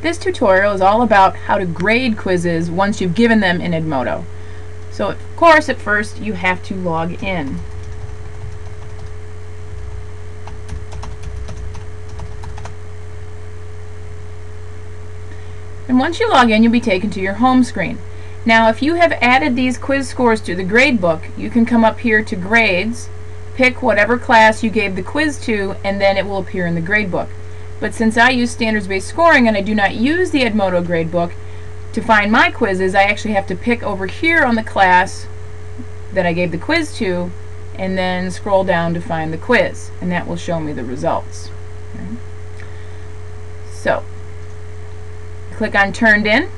This tutorial is all about how to grade quizzes once you've given them in Edmodo. So of course at first you have to log in. And once you log in, you'll be taken to your home screen. Now if you have added these quiz scores to the grade book, you can come up here to grades, pick whatever class you gave the quiz to, and then it will appear in the grade book. But since I use standards-based scoring and I do not use the Edmodo gradebook to find my quizzes, I actually have to pick over here on the class that I gave the quiz to and then scroll down to find the quiz, and that will show me the results. Okay. So click on Turned In,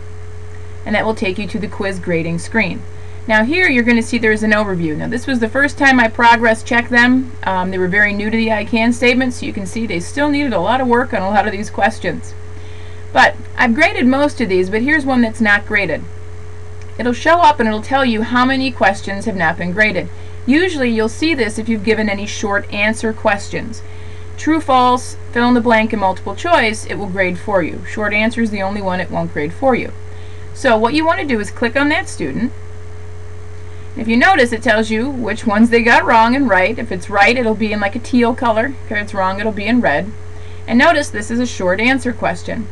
and that will take you to the quiz grading screen. Now here you're going to see there's an overview. Now this was the first time I progress checked them. They were very new to the I can statement, so you can see they still needed a lot of work on a lot of these questions. But I've graded most of these, but here's one that's not graded. It'll show up and it'll tell you how many questions have not been graded. Usually you'll see this if you've given any short answer questions. True, false, fill in the blank, and multiple choice, it will grade for you. Short answer is the only one it won't grade for you. So what you want to do is click on that student. If you notice, it tells you which ones they got wrong and right. If it's right, it'll be in like a teal color. If it's wrong, it'll be in red. And notice this is a short answer question.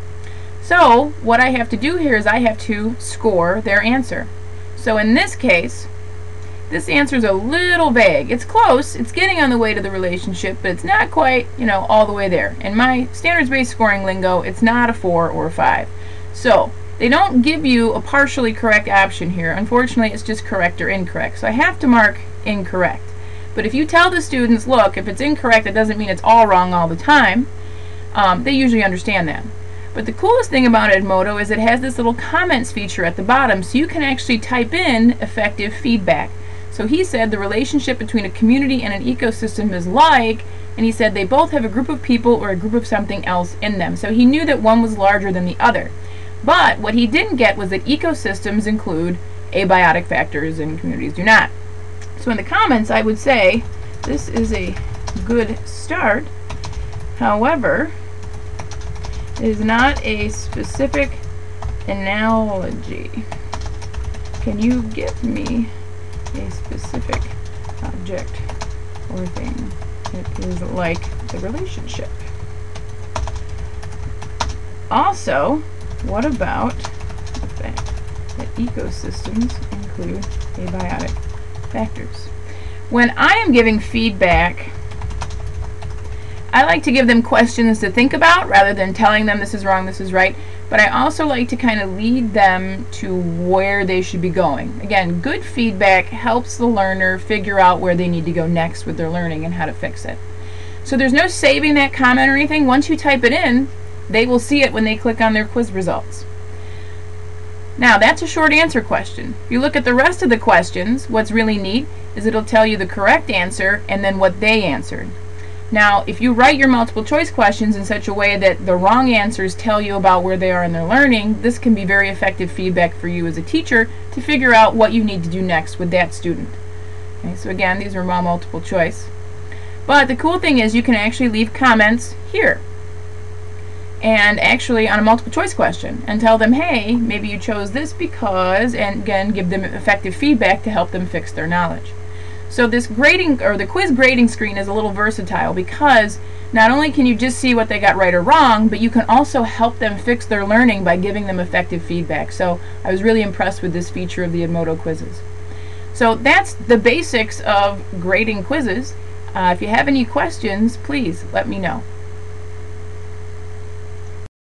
So what I have to do here is I have to score their answer. So in this case, this answer is a little vague. It's close. It's getting on the way to the relationship, but it's not quite, all the way there. In my standards-based scoring lingo, it's not a 4 or a 5. So they don't give you a partially correct option here. Unfortunately, it's just correct or incorrect. So I have to mark incorrect. But if you tell the students, look, if it's incorrect, it doesn't mean it's all wrong all the time, they usually understand that. But the coolest thing about Edmodo is it has this little comments feature at the bottom, so you can actually type in effective feedback. So he said the relationship between a community and an ecosystem is like, and he said they both have a group of people or a group of something else in them. So he knew that one was larger than the other. But what he didn't get was that ecosystems include abiotic factors and communities do not. So in the comments I would say this is a good start. However, it is not a specific analogy. Can you give me a specific object or thing that is like the relationship? Also, what about the fact that ecosystems include abiotic factors? When I am giving feedback, I like to give them questions to think about rather than telling them this is wrong, this is right. But I also like to kind of lead them to where they should be going. Again, good feedback helps the learner figure out where they need to go next with their learning and how to fix it. So there's no saving that comment or anything. Once you type it in, they will see it when they click on their quiz results. Now that's a short answer question. If you look at the rest of the questions, what's really neat is it'll tell you the correct answer and then what they answered. Now if you write your multiple choice questions in such a way that the wrong answers tell you about where they are in their learning, this can be very effective feedback for you as a teacher to figure out what you need to do next with that student. Okay, so again, these are all multiple choice. But the cool thing is you can actually leave comments here and actually on a multiple choice question and tell them, hey, maybe you chose this because, and again give them effective feedback to help them fix their knowledge. So this grading or the quiz grading screen is a little versatile because not only can you just see what they got right or wrong, but you can also help them fix their learning by giving them effective feedback. So I was really impressed with this feature of the Edmodo quizzes. So that's the basics of grading quizzes. If you have any questions, please let me know.